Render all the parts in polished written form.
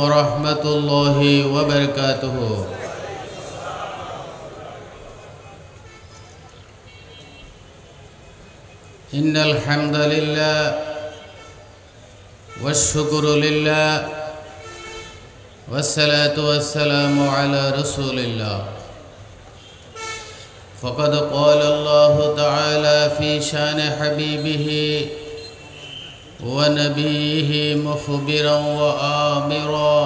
ورحمة الله وبركاته. إن الحمد لله والشكر لله والصلاة والسلام على رسول الله. فقد قال الله تعالى في شان حبيبه ونبيه مخبرا وآمرا: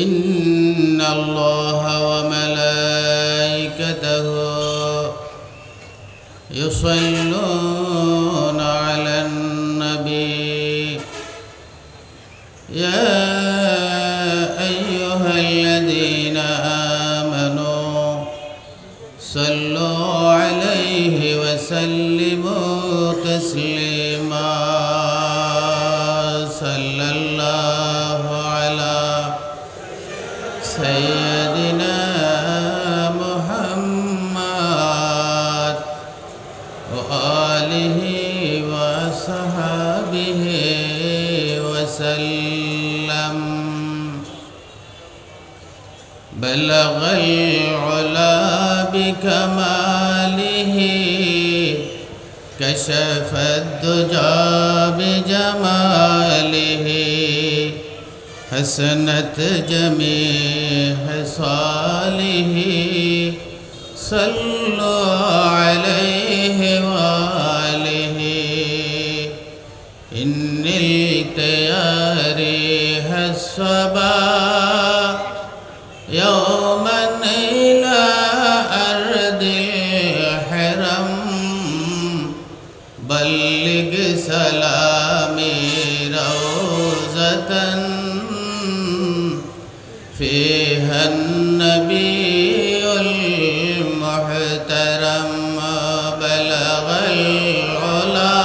إن الله وملائكته يصلون على النبي يا أيها الذين آمنوا صلوا عليه وسلموا تسليما. صلى الله على سيدنا محمد وآله وصحبه وسلم. بلغ العلا بكماله كشف الدجى بجماله حسنت جميع خصاله. صلوا عليه وآله إن التياريح الصبا يوما إلى أرض الحرم. بلغ سلامي روزة فيها النبي المحترم. بلغ العلا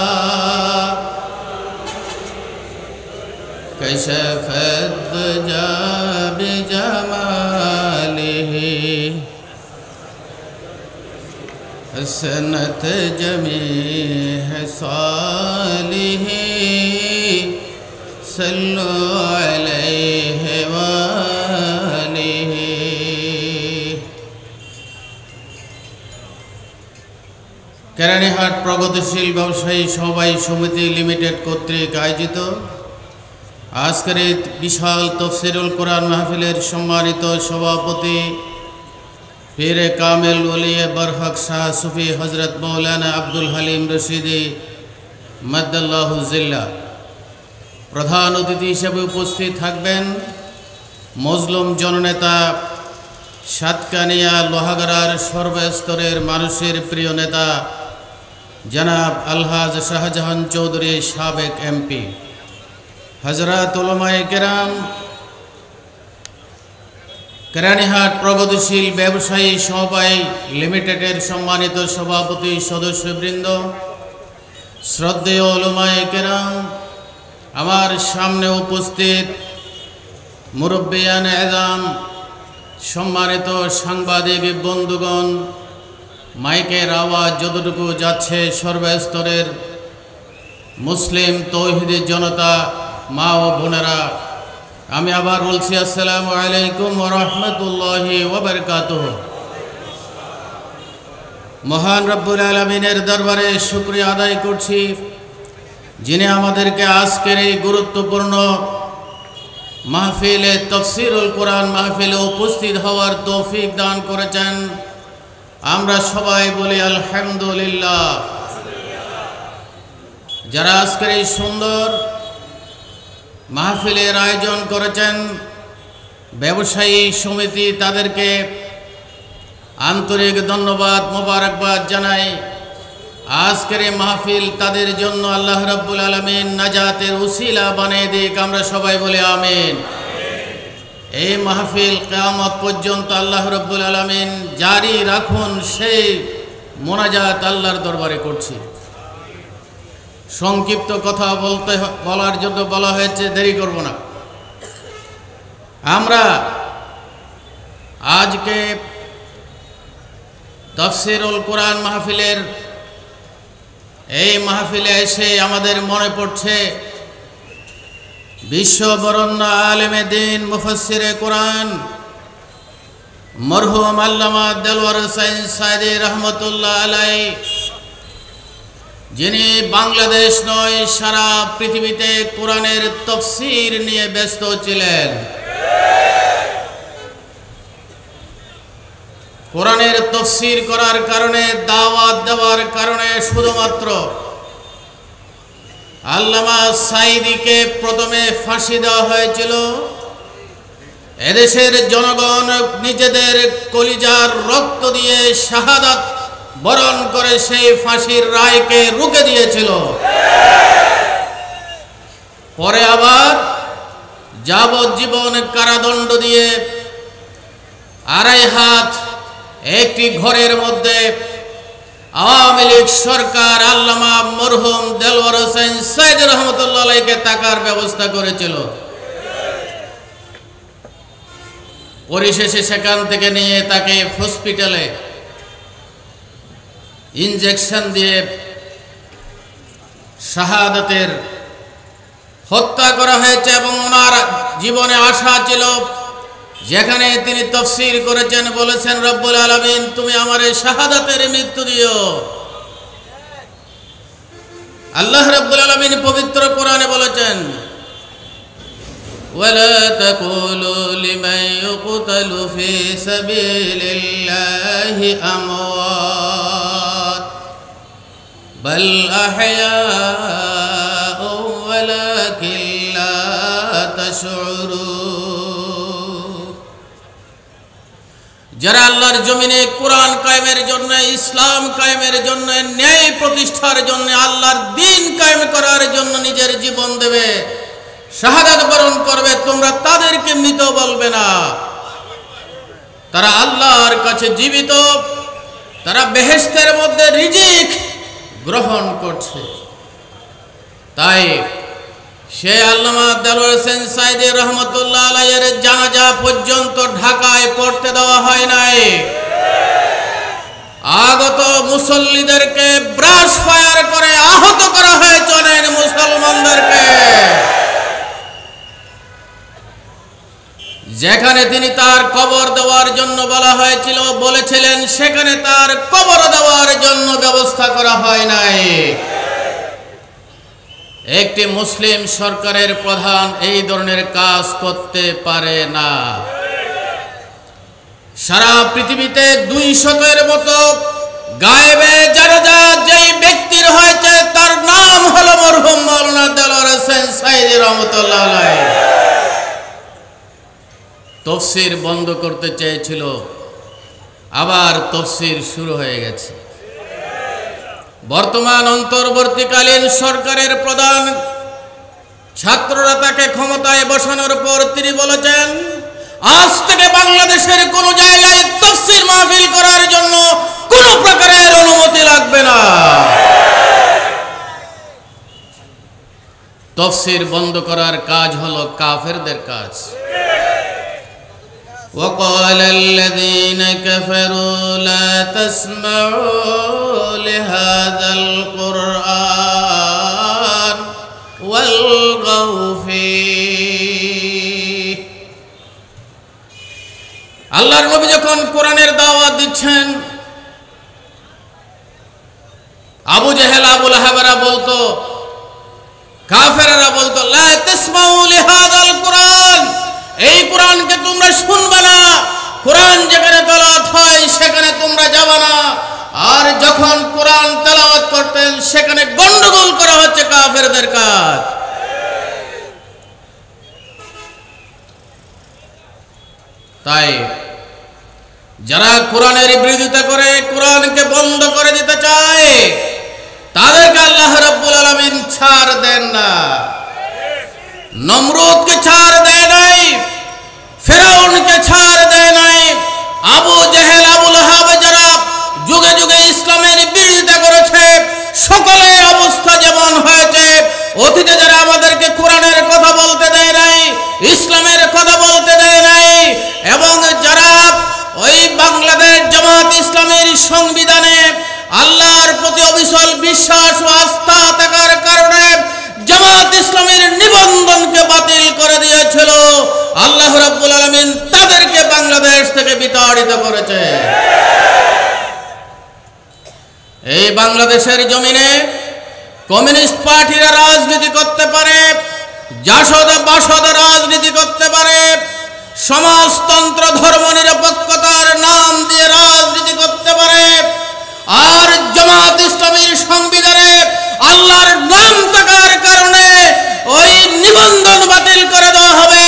كشف الدجى بجماله حسنت جميع خصاله. صلوا عليه وآله. কেরানীহাট প্রগতিশীল ব্যবসায়ী সমবায় সমিতি লিমিটেড কর্তৃক আয়োজিত আজকের এই বিশাল তাফসীরুল কোরআন মাহফিলের সম্মানিত সভাপতি পীরে কামেল ওলিয়ে বরহক শাহ সুফি হযরত মাওলানা আব্দুল হালিম রশিদি মাদ্দাল্লাহু জিল্লা, প্রধান অতিথি হিসেবে উপস্থিত থাকবেন মজলুম জননেতা সাতকানিয়া লোহাগাড়ার সর্বস্তরের মানুষের প্রিয় নেতা জনাব আলহাজ শাহজাহান চৌধুরী, সাবেক এমপি, হযরত উলামায়ে কেরাম, কেরানীহাট প্রগতিশীল ব্যবসায়ী সমবায় লিমিটেডের সম্মানিত সভাপতি সদস্যবৃন্দ, শ্রদ্ধেয় উলামায়ে কেরাম, আমার সামনে উপস্থিত মুরব্বিয়ান এযাম, সম্মানিত সাংবাদিক বন্ধুগণ, মাইকের আওয়াজ যতটুকু যাচ্ছে সর্বস্তরের মুসলিম তৌহিদি জনতা, মা ও বোনেরা, আমি আবার বলছি আসসালামু আলাইকুম ওয়া রাহমাতুল্লাহি ওয়া বারাকাতুহু। মহান রব্বুল আলামিনের দরবারে শুকরিয়া আদায় করছি, যিনি আমাদেরকে আজকের এই গুরুত্বপূর্ণ মাহফিলে তাফসীরুল কোরআন মাহফিলে উপস্থিত হওয়ার তৌফিক দান করেছেন। আমরা সবাই বলি আলহামদুলিল্লাহ। যারা আজকের এই সুন্দর মাহফিলের আয়োজন করেছেন ব্যবসায়ী সমিতি, তাদেরকে আন্তরিক ধন্যবাদ মোবারকবাদ জানাই। আজকের এই মাহফিল তাদের জন্য আল্লাহ রাব্বুল আলামিন নাজাতের উসিলা বানিয়ে দিক। আমরা সবাই বলি আমিন। এই মাহফিল কিয়ামত পর্যন্ত আল্লাহ রাব্বুল আলামিন জারি রাখুন, সেই মোনাজাত আল্লাহর দরবারে করছি। সংক্ষিপ্ত কথা বলার জন্য বলা হয়েছে, দেরি করব না। আমরা আজকে তাফসীরুল কোরআন মাহফিলের এই মাহফিলে এসে আমাদের মনে পড়ছে বিশ্ব বরেণ্য আলেমে দ্বীন মুফাসসিরে কোরআন মরহুম আল্লামা দেলওয়ার হোসেন সাঈদী রহমতুল্লাহ আলাইহি, যিনি বাংলাদেশ নয় সারা পৃথিবীতে কোরআনের তাফসীর নিয়ে ব্যস্ত ছিলেন। কোরআনের তাফসীর করার কারণে, দাওয়াত দেওয়ার কারণে শুধুমাত্র আল্লামা সাঈদীকে প্রথমে ফাঁসি দেওয়া হয়েছিল। এদেশের জনগণ নিজেদের কলিজার রক্ত দিয়ে শাহাদাত বরণ করে সেই ফাঁসির রায়কে রুখে দিয়েছিল। পরে আবার যাবজ্জীবন কারাদণ্ড দিয়ে 2.5 হাত একটি ঘরের মধ্যে আওয়ামী লীগ সরকার আল্লামা মরহুম দেলওয়ার হোসেন সাঈদী রহমতুল্লাহ আলাইহিকে থাকার ব্যবস্থা করেছিল। পরিশেষে সেখান থেকে নিয়ে তাকে হসপিটালে ইনজেকশন দিয়ে শাহাদাতের হত্যা করা হয়েছে। এবং ওনার জীবনে আশা ছিল, যেখানে তিনি তাফসীর করেছেন, বলেছেন রব্বুল আলামিন তুমি আমার এই শাহাদাতের মৃত্যু দিও। আল্লাহ রাব্বুল আলামিন পবিত্র কোরআনে বলেছেন, ওয়ালা তাকুলু লিমান ইউকতালু ফি সাবিলিল্লাহি আমওয়াত বাল আহইয়াউ ওয়ালাকিন লা তাশউরুন। যারা আল্লাহর জমিনে কোরআন কায়েমের জন্য, ইসলাম কায়েমের জন্য, ন্যায় প্রতিষ্ঠার জন্য, আল্লাহর দ্বীন কায়েম করার জন্য নিজের জীবন দেবে, শাহাদাত বরণ করবে, তোমরা তাদেরকে মৃত বলবে না। তারা আল্লাহর কাছে জীবিত, তারা বেহেশতের মধ্যে রিজিক গ্রহণ করছে। তাই সে আল্লামা দেলওয়ার হোসেন সাঈদী রহমতুল্লাহ আলাইহির জানাজা পর্যন্ত ঢাকায় পড়তে দেওয়া হয় নাই। আগত মুসল্লিদেরকে ব্রাশ ফায়ার করে আহত করা হয়েছে অনেক মুসলমানদেরকে। যেখানে তিনি তার কবর দেওয়ার জন্য বলা হয়েছিল, বলেছিলেন, সেখানে তার কবর দেওয়ার জন্য ব্যবস্থা করা হয় নাই। একটি মুসলিম সরকারের প্রধান এই ধরনের কাজ করতে পারে না। সারা পৃথিবীতে 200-এর মতো গায়েবে জানাজা যেই ব্যক্তির হয়েছে তার নাম হলো মরহুম মাওলানা দেলওয়ার হোসেন সাঈদী রহমতুল্লাহ আলাইহি। তাফসীর বন্ধ করতে চেয়েছিল, আবার তাফসীর শুরু হয়ে গেছে। বর্তমান অন্তর্বর্তীকালীন সরকারের প্রধান, ছাত্ররা তাকে ক্ষমতায় বসানোর পর তিনি বলেছেন, আজ থেকে বাংলাদেশের কোন জায়গায় তাফসীর মাহফিল করার জন্য কোন প্রকারের অনুমতি লাগবে না। তাফসীর বন্ধ করার কাজ হলো কাফেরদের কাজ। وقال الذين كفروا لا تسمعوا لهذا القرآن والغوا فيه। আল্লাহর নবী যখন কোরআনের দাওয়াত দিচ্ছেন, আবু জেহেল, আবু লাহাবরা বলতো, কাফেররা বলতো, লা তাসমাউ লিহাযাল কুরআন, এই কোরআনকে তোমরা শুনবে না, কোরআন যেখানে তেলাওয়াত হয় সেখানে তোমরা যাবে না। আর যখন কোরআন তেলাওয়াত করতেন সেখানে গন্ডগোল করা হচ্ছে কাফেরদের কাজ। তাই যারা কোরআনের বিরোধিতা করে, কোরআনকে বন্ধ করে দিতে চায়, তাদেরকে আল্লাহ রাব্বুল আলামিন ছাড় দেন না। নমরুদকে ছাড় দেয় নাই, ফেরাউনকে ছাড় দেয় নাই, আবু জেহেল, আবু লাহাব যারা যুগে যুগে ইসলামের বিরোধিতা করেছে, সকলের অবস্থা যেমন হয়েছে, অতীতে যারা আমাদেরকে কোরআনের কথা বলতে দেয় নাই, ইসলামের কথা বলতে দেয় নাই, এবং যারা ওই বাংলাদেশ জামাত ইসলামের সংবিধানে আল্লাহর প্রতি অবিচল বিশ্বাস ও আস্থা থাকার কারণে জামাত ইসলামের নিবন্ধনকে বাতিল আল্লাহ রাব্বুল আলামিন তাদেরকে বাংলাদেশ থেকে বিতাড়িত করেছে। এই বাংলাদেশের জমিনে কমিউনিস্ট পার্টিরা রাজনীতি করতে পারে, জাসদ বাসদ রাজনীতি করতে পারে, সমাজতন্ত্র ধর্মনিরপেক্ষতার নাম দিয়ে রাজনীতি করতে পারে, আর জামাত ইসলামীর সংবিধানে আল্লাহর নাম থাকার কারণে ওই নিবন্ধন বাতিল করে দেওয়া হবে,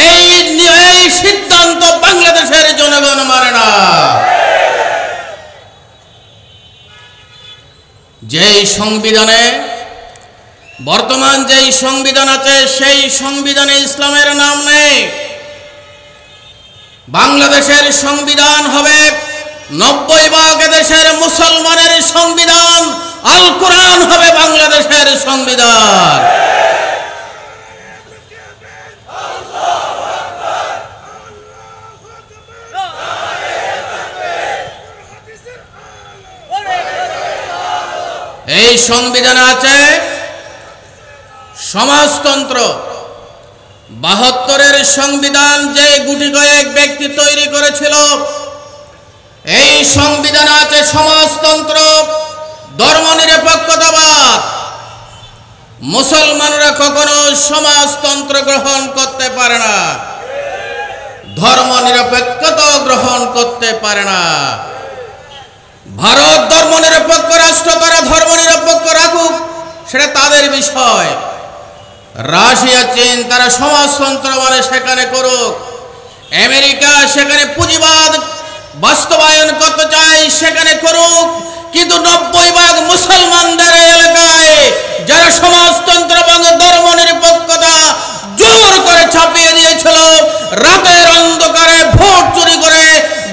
এই সিদ্ধান্ত বাংলাদেশের জনগণ মানে না। যেই সংবিধানে বর্তমান যেই সংবিধান আছে সেই সংবিধানে ইসলামের নাম নেই। বাংলাদেশের সংবিধান হবে 90% দেশের মুসলমানের সংবিধান, আল কোরআন হবে বাংলাদেশের সংবিধান। এই সংবিধানে আছে সমাজতন্ত্র। 72-এর সংবিধান যে গুটি কয়েক ব্যক্তি তৈরি করেছিল, এই সংবিধানে আছে সমাজতন্ত্র, ধর্মনিরপেক্ষতাবাদ। মুসলমানরা কখনো সমাজতন্ত্র গ্রহণ করতে পারে না, ধর্মনিরপেক্ষতা গ্রহণ করতে পারে না। ভারত ধর্মনিরপেক্ষ রাষ্ট্র, তারা ধর্মনিরপেক্ষ রাখুক, সেটা তাদের বিষয়। রাশিয়া, চীন তারা সমাজতন্ত্র মানে সেখানে করুক। আমেরিকা সেখানে পুঁজিবাদ বাস্তবায়ন করতে চায়, সেখানে করুক। কিন্তু 90% মুসলমানদের এলাকায় যারা সমাজতন্ত্র এবং ধর্মনিরপেক্ষতা জোর করে ছাপিয়ে দিয়েছিল, রাতের অন্ধকারে ভোট চুরি করে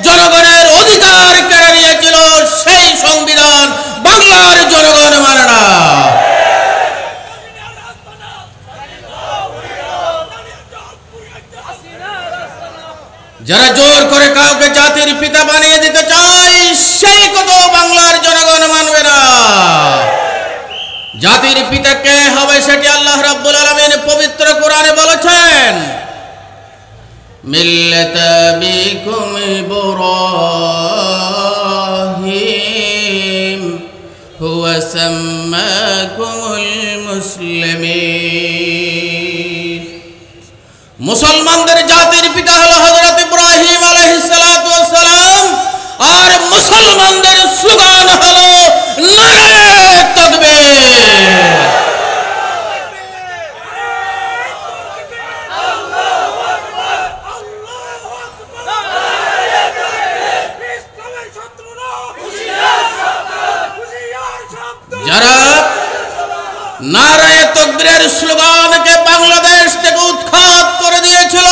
জনগণের অধিকার কেড়ে নিয়েছিল, সেই সংবিধান বাংলার জনগণ মানে না। যারা জোর করে কাউকে জাতির পিতা বানিয়ে দিতে চায়, সেই কথা বাংলার জনগণ মানবে না। জাতির পিতা কে হবে সেটি আল্লাহ রাব্বুল আলামিন পবিত্র কোরআনে বলেছেন, মিল্লাতা বিকুম ইব্রাহিম হুয়া সাম্মাকুমুল মুসলিমিন। মুসলমানদের জাতির পিতা হলো হযরত ইব্রাহিম আলাইহিস সালাতু ওয়াস সালাম, আর মুসলমানদের স্লোগান হলো নারে তাকবীর। যারা নারে তাকবীরের স্লোগানকে বাংলাদেশ থেকে উৎখাত করে দিয়েছিল,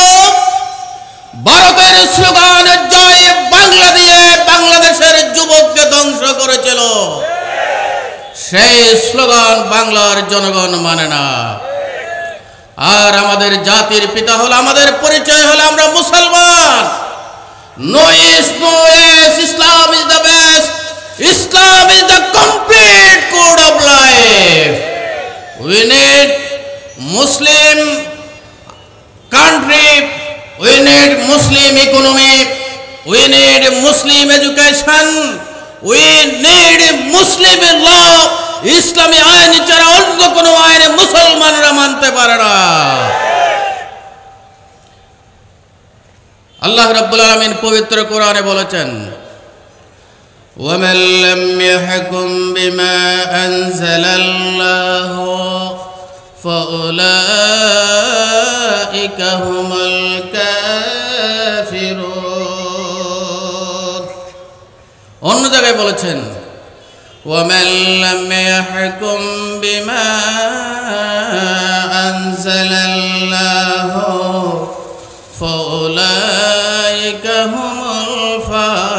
ভারতের স্লোগান জয় বাংলা দিয়ে বাংলাদেশের যুবককে ধ্বংস করেছিল, সেই স্লোগান বাংলার জনগণ মানে না। আর আমাদের জাতির পিতা হলো, আমাদের পরিচয় হলো আমরা মুসলমান। নো ইস নো এস, Islam is the best, Islam is the complete code of life. We need Muslim country, we need Muslim economy, we need Muslim education, we need Muslim law. ইসলামী আইন ছাড়া অন্য কোনো আইন মুসলমানরা মানতে পারে না। আল্লাহ রাব্বুল আলামিন পবিত্র কোরআনে বলেছেন, وَمَن لَّمْ يَحْكُم بِمَا أَنزَلَ اللَّهُ فَأُولَٰئِكَ هُمُ الْكَافِرُونَ। অন্য জায়গায় বলেছেন, وَمَن لَّمْ يَحْكُم بِمَا أَنزَلَ اللَّهُ فَأُولَٰئِكَ هُمُ الْفَاسِقُونَ।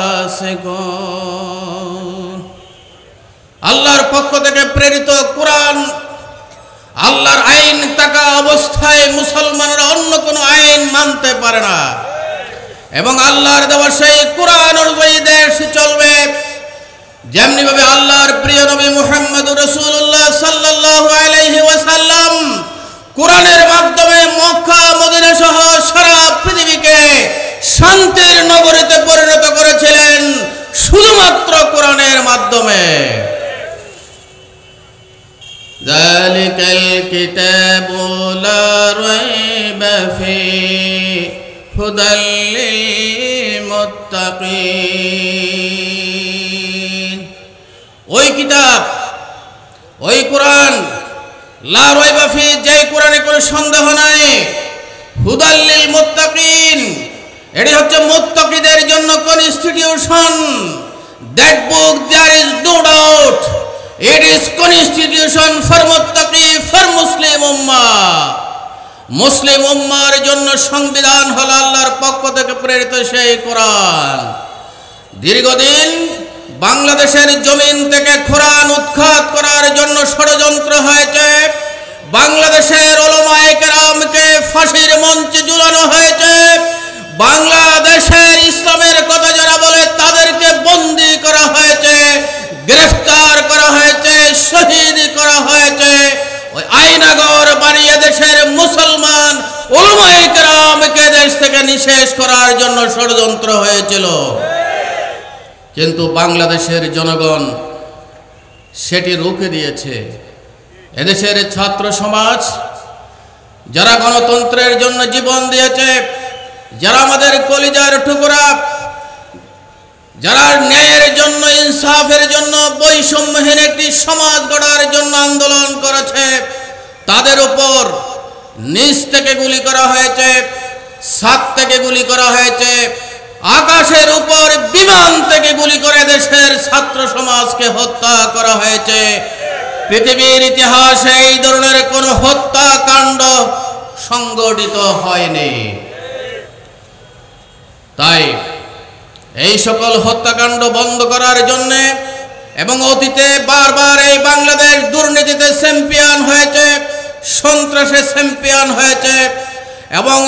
আল্লাহর পক্ষ থেকে প্রেরিত কোরআন, আল্লাহর আইন থাকা অবস্থায় মুসলমানরা অন্য কোনো আইন মানতে পারে না, এবং আল্লাহর দেওয়া সেই কোরআন অনুযায়ী দেশ চলবে। যেমনি ভাবে আল্লাহর প্রিয় নবী মুহাম্মদুর রাসূলুল্লাহ সাল্লাল্লাহু আলাইহি ওয়াসাল্লাম কোরআনের মাধ্যমে মক্কা মদিনা সহ সারা শান্তির নগরীতে পরিণত করেছিলেন শুধুমাত্র কোরআনের মাধ্যমে। যালিকাল কিতাবু লা রাইবা ফীহি হুদাল লিল মুত্তাকিন। ওই কিতাব, ওই কোরআন, লা রাইবা ফীহি, যে কোরআনে কোনো সন্দেহ নাই, হুদাল লিল মুত্তাকিন, এটি হচ্ছে মুত্তাকিদের জন্য constitution. That book there is no doubt, it is constitution for মুত্তাকি, ফর মুসলিম উম্মাহ। মুসলিম উম্মার জন্য সংবিধান হলো আল্লাহর পক্ষ থেকে প্রেরিত সেই কোরআন। দীর্ঘদিন বাংলাদেশের জমিন থেকে কোরআন উৎখাত করার জন্য ষড়যন্ত্র হয়েছে। বাংলাদেশের উলামায়ে কেরামকে ফাঁসির মঞ্চে ঝুলানো হয়েছে। বাংলাদেশের ইসলামের কথা যারা বলে তাদেরকে বন্দী করা হয়েছে, গ্রেফতার করা হয়েছে, শহীদ করা হয়েছে। ওই আইনাগর বানিয়ে দেশের মুসলমান উলামায়ে কেরামকে দেশ থেকে নিঃশেষ করার জন্য ষড়যন্ত্র হয়েছিল। কিন্তু বাংলাদেশের জনগণ সেটি রুখে দিয়েছে। এদেশের ছাত্র সমাজ যারা গণতন্ত্রের জন্য জীবন দিয়েছে, যারা আমাদের কলিজার টুকরা, যারা ন্যায়ের জন্য, ইনসাফের জন্য, বৈষম্যহীন একটি সমাজ গড়ার জন্য আন্দোলন করেছে, তাদের উপর নিচ থেকে গুলি করা হয়েছে, ছাদ থেকে গুলি করা হয়েছে, আকাশের উপর বিমান থেকে গুলি করে দেশের ছাত্র সমাজকে হত্যা করা হয়েছে। পৃথিবীর ইতিহাসে এই ধরনের কোনো হত্যাকাণ্ড সংগঠিত হয়নি। তাই এই সকল হত্যাকাণ্ড বন্ধ করার জন্য, এবং অতীতে বারবার এই বাংলাদেশ দুর্নীতিতে চ্যাম্পিয়ন হয়েছে, সন্ত্রাসে চ্যাম্পিয়ন হয়েছে, এবং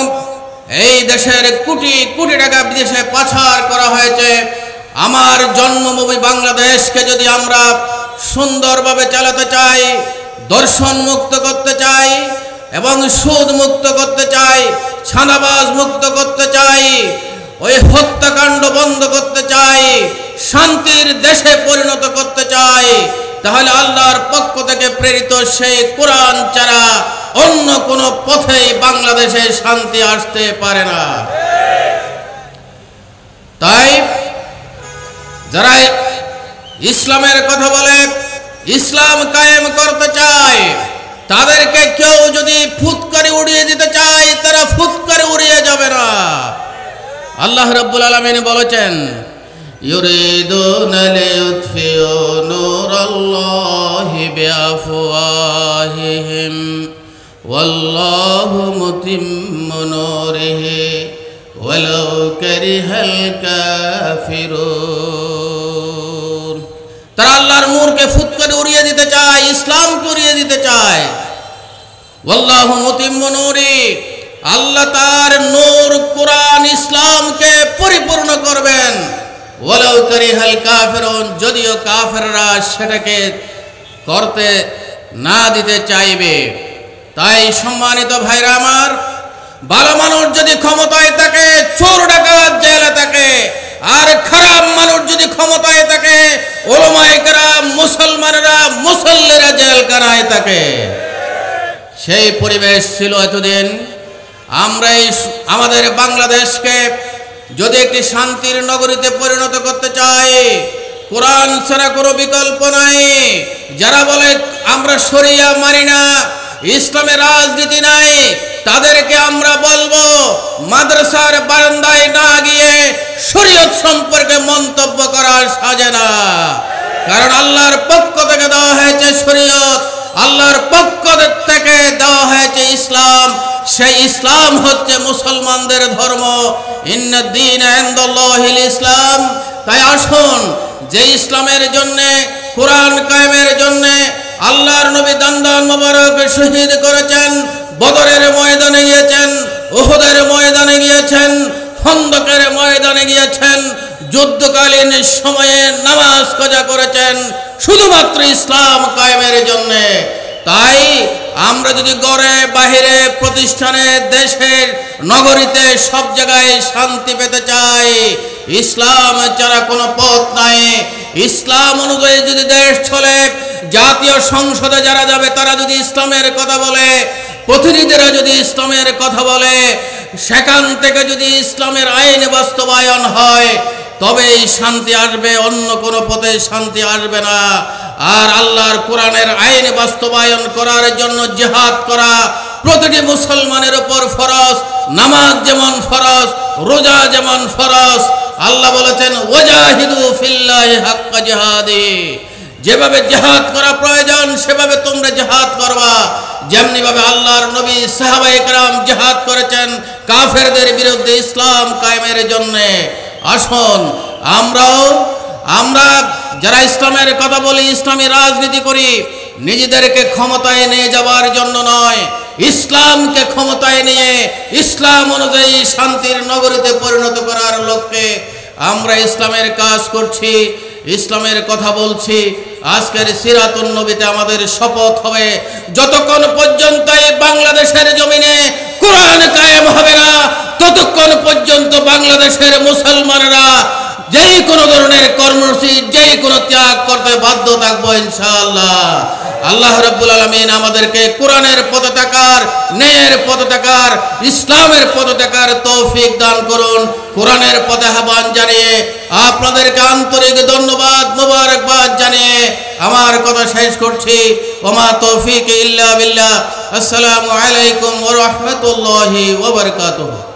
এই দেশের কোটি কোটি টাকা বিদেশে পাচার করা হয়েছে। আমার জন্মভূমি বাংলাদেশকে যদি আমরা সুন্দরভাবে চালাতে চাই, দর্শন মুক্ত করতে চাই, এবং সুদ মুক্ত করতে চাই, ছাঁদাবাজ মুক্ত করতে চাই, ওই হত্যাকাণ্ড বন্ধ করতে চাই, শান্তির দেশে পরিণত করতে চাই, তাহলে আল্লাহর পক্ষ থেকে প্রেরিত সেই কোরআন ছাড়া অন্য কোনো পথেই বাংলাদেশে শান্তি আসতে পারে না। তাই যারা ইসলামের কথা বলে, ইসলাম কায়েম করতে চায়, তাদেরকে কেউ যদি ফুৎকারে উড়িয়ে দিতে চায়, তারা ফুৎকারে উড়িয়ে যাবে না। আল্লাহ রাব্বুল আলামিন বলেছেন, ইউরিদুনা লিইউতফিউ নূরাল্লাহি বিআফওয়াহিহিম ওয়াল্লাহু মুতিম্মু নূরিহি ওয়ালাউ কারিহাল কাফিরুন। তারা আল্লাহর নূরকে ফুৎকারে উড়িয়ে দিতে চায়, ইসলামকে উড়িয়ে দিতে চায়। ওয়াল্লাহু মুতিম্মু নূরি, আল্লাহ তার নূর কোরআন ইসলামকে পরিপূর্ণ করবেন। ওয়ালাউ কারিহাল কাফিরুন, যদিও কাফেররা সেটাকে করতে না দিতে চাইবে। তাই সম্মানিত ভাইরা আমার, ভালো মানুষ যদি ক্ষমতায় থাকে, চোর ডাকাত জেলে থাকে, আর খারাপ মানুষ যদি ক্ষমতায় থাকে, উলামায়ে কেরাম, মুসলমানেরা, মুসল্লিরা জেলখানায় থাকে। সেই পরিবেশ ছিল এতদিন। আমরা আমাদের বাংলাদেশকে যদি একটি শান্তির নগরীতে পরিণত করতে চাই, কোরআন ছাড়া কোনো বিকল্প নাই। যারা বলে আমরা শরিয়া মানি না, ইসলামের রাজনীতি নাই, তাদেরকে আমরা বলবো মাদ্রাসার বারান্দায় না গিয়ে শরীয়ত সম্পর্কে মন্তব্য করা সাজে না। কারণ আল্লাহর পক্ষ থেকে দেওয়া হয়েছে শরীয়ত, আল্লাহর পক্ষ থেকে দেওয়া হয়েছে ইসলাম। সেই ইসলাম হচ্ছে মুসলমানদের ধর্ম। ইন্নাদ দীনা ইনদাল্লাহিল ইসলাম। তাই আসুন, যে ইসলামের জন্য, কোরআন কায়েমের জন্য আল্লাহর নবী দান মোবারক শহীদ করেছেন, বদরের ময়দানে গিয়েছেন, উহুদের ময়দানে গিয়েছেন, খন্দকের ময়দানে গিয়েছেন, যুদ্ধকালীন সময়ে নামাজ কাজা করেছেন শুধুমাত্র ইসলাম কায়েমের জন্য। তাই আমরা যদি ঘরে বাহিরে প্রতিষ্ঠানে দেশের নগরীতে সব জায়গায় শান্তি পেতে চাই, ইসলাম ছাড়া কোনো পথ নাই। ইসলাম অনুযায়ী যদি দেশ চলে, জাতীয় সংসদে যারা যাবে তারা যদি ইসলামের কথা বলে, প্রতিনিধিরা যদি ইসলামের কথা বলে, সেখান থেকে যদি ইসলামের আইন বাস্তবায়ন হয়, তবেই শান্তি আসবে, অন্য কোনো পথে শান্তি আসবে না। আর আল্লাহর কোরআনের আইন বাস্তবায়ন করার জন্য জিহাদ করা প্রতিটি মুসলমানের উপর ফরজ। নামাজ যেমন ফরজ, রোজা যেমন ফরজ। আল্লাহ বলেছেন ওয়াজাহিদু ফিল্লাহি হাক্কা জিহাদি, যেভাবে জিহাদ করা প্রয়োজন সেভাবে তোমরা জিহাদ করবা। যেমনি ভাবে আল্লাহর নবী সাহাবায়ে কেরাম জিহাদ করেছেন কাফেরদের বিরুদ্ধে ইসলাম কায়েমের জন্য। আসুন আমরা যারা ইসলামের কথা বলি, ইসলামী রাজনীতি করি, নিজেদেরকে ক্ষমতায় নিয়ে যাওয়ার জন্য নয়, ইসলামকে ক্ষমতায় নিয়ে ইসলাম অনুযায়ী শান্তির নগরীতে পরিণত করার লক্ষ্যে আমরা ইসলামের কাজ করছি, ইসলামের কথা বলছি। আজকের সিরাতুন নবীতে আমাদের শপথ হবে, যতক্ষণ পর্যন্ত এই বাংলাদেশের জমিনে কোরআন কায়েম হবে না, ততক্ষণ পর্যন্ত বাংলাদেশের মুসলমানরা যেই কোনো ধরনের কর্মসূচি, যেই কোনো ত্যাগ করতে বাধ্য থাকবো ইনশাআল্লাহ। আল্লাহ রাব্বুল আলামিন আমাদেরকে কোরআনের পথে থাকার, ন্যায়ের পথে থাকার, ইসলামের পথে থাকার তৌফিক দান করুন। কোরআনের পথে আহ্বান জানিয়ে আপনাদেরকে আন্তরিক ধন্যবাদ, মোবারকবাদ জানিয়ে আমার কথা শেষ করছি। ওমা তৌফিক ইল্লা বিল্লাহ। আসসালামু আলাইকুম ওয়া রাহমাতুল্লাহি ওয়া বারাকাতুহু।